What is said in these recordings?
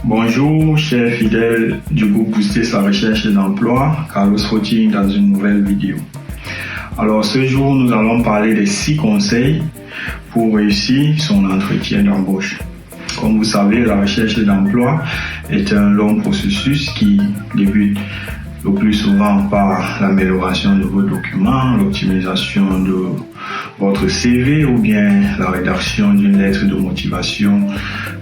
Bonjour, chers fidèles du groupe Booster sa recherche d'emploi, Carlos Fauting dans une nouvelle vidéo. Alors ce jour, nous allons parler des 6 conseils pour réussir son entretien d'embauche. Comme vous savez, la recherche d'emploi est un long processus qui débute le plus souvent par l'amélioration de vos documents, l'optimisation de votre CV ou bien la rédaction d'une lettre de motivation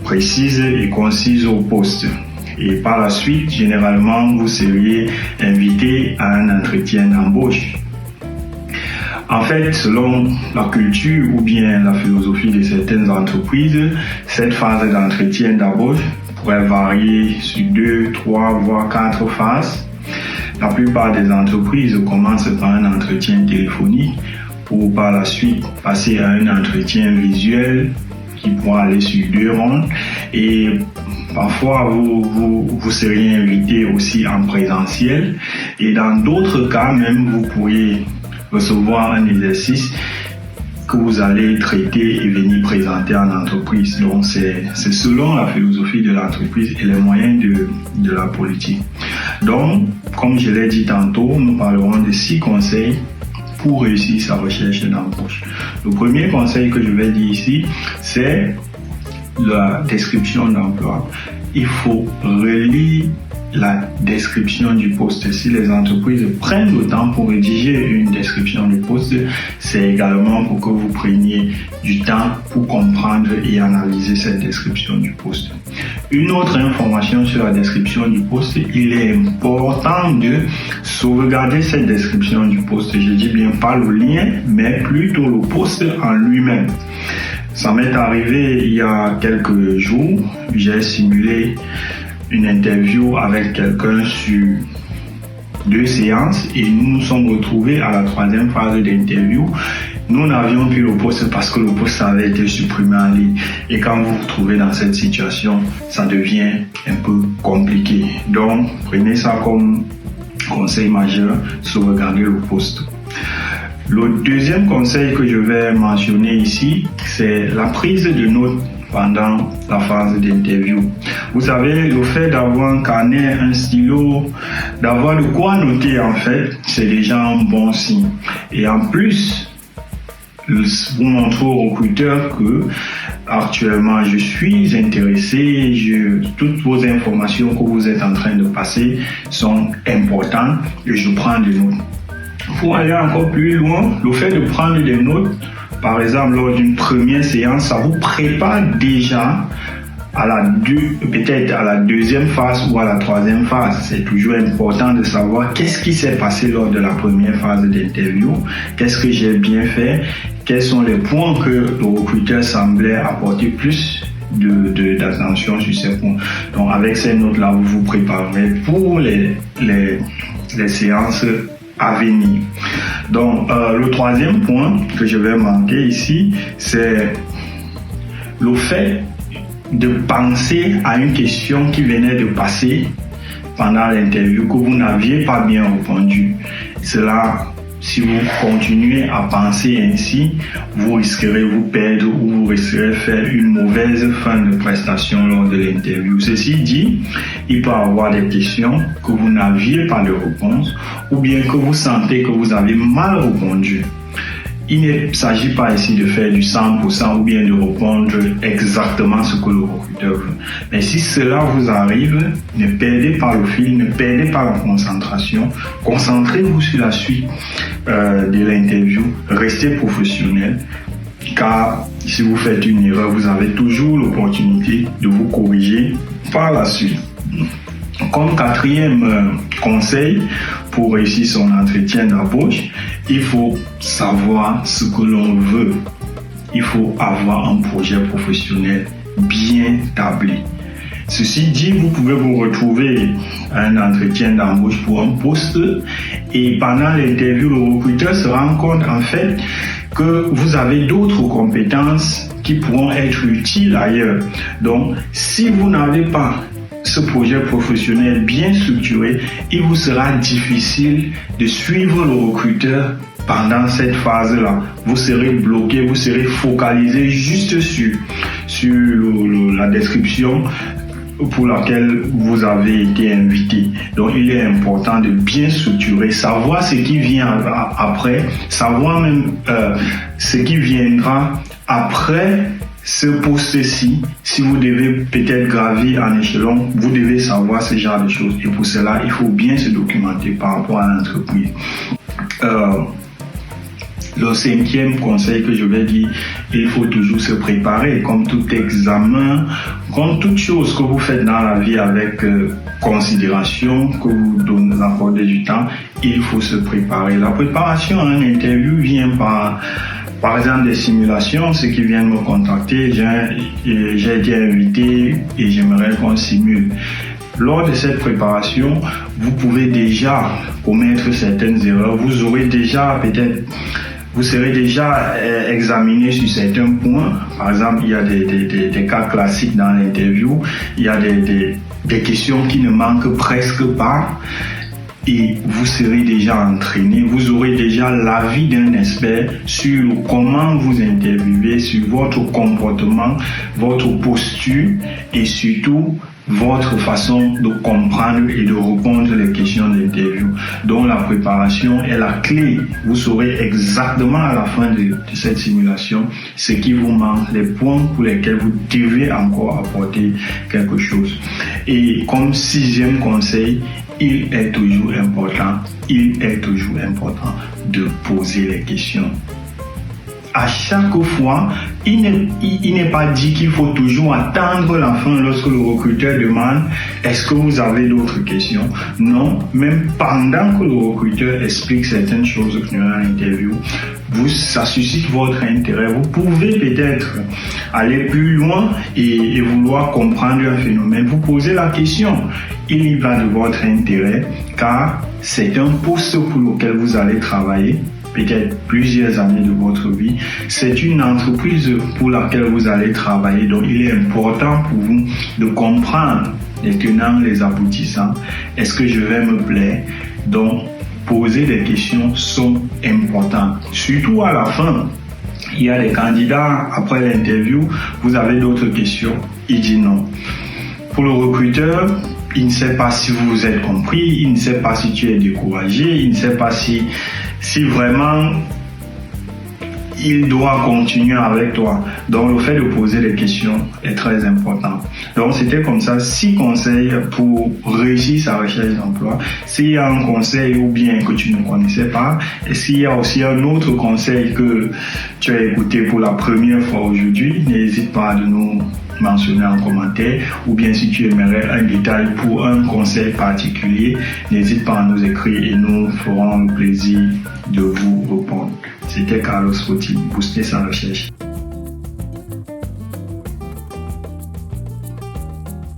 précise et concise au poste. Et par la suite, généralement, vous seriez invité à un entretien d'embauche. En fait, selon la culture ou bien la philosophie de certaines entreprises, cette phase d'entretien d'embauche pourrait varier sur 2, 3, voire 4 phases. La plupart des entreprises commencent par un entretien téléphonique pour par la suite passer à un entretien visuel qui pourra aller sur 2 rondes. Et parfois, vous seriez invité aussi en présentiel. Et dans d'autres cas, même, vous pourriez recevoir un exercice que vous allez traiter et venir présenter en entreprise. Donc, c'est selon la philosophie de l'entreprise et les moyens de la politique. Donc, comme je l'ai dit tantôt, nous parlerons de 6 conseils pour réussir sa recherche d'embauche. Le premier conseil que je vais dire ici, c'est la description d'emploi. Il faut relire la description du poste. Si les entreprises prennent le temps pour rédiger une description du poste, c'est également pour que vous preniez du temps pour comprendre et analyser cette description du poste. Une autre information sur la description du poste, il est important de sauvegarder cette description du poste. Je dis bien pas le lien, mais plutôt le poste en lui-même. Ça m'est arrivé il y a quelques jours, j'ai simulé une interview avec quelqu'un sur 2 séances et nous nous sommes retrouvés à la 3e phase d'interview. Nous n'avions plus le poste parce que le poste avait été supprimé en ligne. Et quand vous vous trouvez dans cette situation, ça devient un peu compliqué. Donc, prenez ça comme conseil majeur, sauvegarder le poste. Le deuxième conseil que je vais mentionner ici, c'est la prise de notes pendant la phase d'interview. Vous savez, le fait d'avoir un carnet, un stylo, d'avoir de quoi noter en fait, c'est déjà un bon signe. Et en plus, vous montrez au recruteur que actuellement je suis intéressé, toutes vos informations que vous êtes en train de passer sont importantes et je prends des notes. Pour aller encore plus loin, le fait de prendre des notes, par exemple lors d'une première séance, ça vous prépare déjà peut-être à la 2e phase ou à la 3e phase. C'est toujours important de savoir qu'est-ce qui s'est passé lors de la première phase d'interview, qu'est-ce que j'ai bien fait, quels sont les points que le recruteur semblait apporter plus d'attention sur ces points. Donc avec ces notes-là, vous vous préparez pour les séances à venir. Donc le 3e point que je vais manquer ici, c'est le fait de penser à une question qui venait de passer pendant l'interview que vous n'aviez pas bien répondu. Cela, si vous continuez à penser ainsi, vous risquerez vous perdre ou vous risquerez faire une mauvaise fin de prestation lors de l'interview. Ceci dit, il peut y avoir des questions que vous n'aviez pas de réponse ou bien que vous sentez que vous avez mal répondu. Il ne s'agit pas ici de faire du 100% ou bien de répondre exactement ce que le recruteur veut. Mais si cela vous arrive, ne perdez pas le fil, ne perdez pas la concentration. Concentrez-vous sur la suite de l'interview. Restez professionnel. Car si vous faites une erreur, vous avez toujours l'opportunité de vous corriger par la suite. Comme 4e conseil pour réussir son entretien d'embauche, il faut savoir ce que l'on veut. Il faut avoir un projet professionnel bien établi. Ceci dit, vous pouvez vous retrouver à un entretien d'embauche pour un poste et pendant l'interview, le recruteur se rend compte en fait que vous avez d'autres compétences qui pourront être utiles ailleurs. Donc, si vous n'avez pas ce projet professionnel bien structuré, il vous sera difficile de suivre le recruteur pendant cette phase-là. Vous serez bloqué, vous serez focalisé juste sur la description pour laquelle vous avez été invité. Donc il est important de bien structurer, savoir ce qui vient après, savoir même ce qui viendra après ce poste-ci. Si vous devez peut-être gravir en échelon, vous devez savoir ce genre de choses. Et pour cela, il faut bien se documenter par rapport à l'entreprise. Le 5e conseil que je vais dire, il faut toujours se préparer, comme tout examen, comme toute chose que vous faites dans la vie avec considération, que vous donnez accordez du temps, il faut se préparer. La préparation à un interview vient par exemple des simulations. Ceux qui viennent me contacter, j'ai été invité et j'aimerais qu'on simule. Lors de cette préparation, vous pouvez déjà commettre certaines erreurs. Vous aurez déjà vous serez déjà examiné sur certains points. Par exemple, il y a des cas classiques dans l'interview. Il y a des questions qui ne manquent presque pas. Et vous serez déjà entraîné. Vous aurez déjà l'avis d'un expert sur comment vous interviewez, sur votre comportement, votre posture et surtout votre façon de comprendre et de répondre les questions d'interview. Donc la préparation est la clé. Vous saurez exactement à la fin de cette simulation ce qui vous manque, les points pour lesquels vous devez encore apporter quelque chose. Et comme 6e conseil, il est toujours important de poser les questions. À chaque fois, il n'est pas dit qu'il faut toujours attendre la fin lorsque le recruteur demande « Est-ce que vous avez d'autres questions ?» Non, même pendant que le recruteur explique certaines choses durant l'interview, ça suscite votre intérêt. Vous pouvez peut-être aller plus loin et vouloir comprendre un phénomène. Vous posez la question. Il y va de votre intérêt car c'est un poste pour lequel vous allez travailler peut-être plusieurs années de votre vie. C'est une entreprise pour laquelle vous allez travailler. Donc il est important pour vous de comprendre les tenants, les aboutissants. Est-ce que je vais me plaire? Donc poser des questions sont importantes. Surtout à la fin, il y a des candidats, après l'interview, vous avez d'autres questions. Il dit non. Pour le recruteur, il ne sait pas si vous êtes compris, il ne sait pas si tu es découragé, il ne sait pas si vraiment il doit continuer avec toi. Donc le fait de poser des questions est très important. Donc c'était comme ça 6 conseils pour réussir sa recherche d'emploi. S'il y a un conseil ou bien que tu ne connaissais pas, et s'il y a aussi un autre conseil que tu as écouté pour la première fois aujourd'hui, n'hésite pas à nous mentionner en commentaire, ou bien si tu aimerais un détail pour un conseil particulier, n'hésite pas à nous écrire et nous ferons le plaisir de vous répondre. C'était Carlos Foti, Booster sa recherche.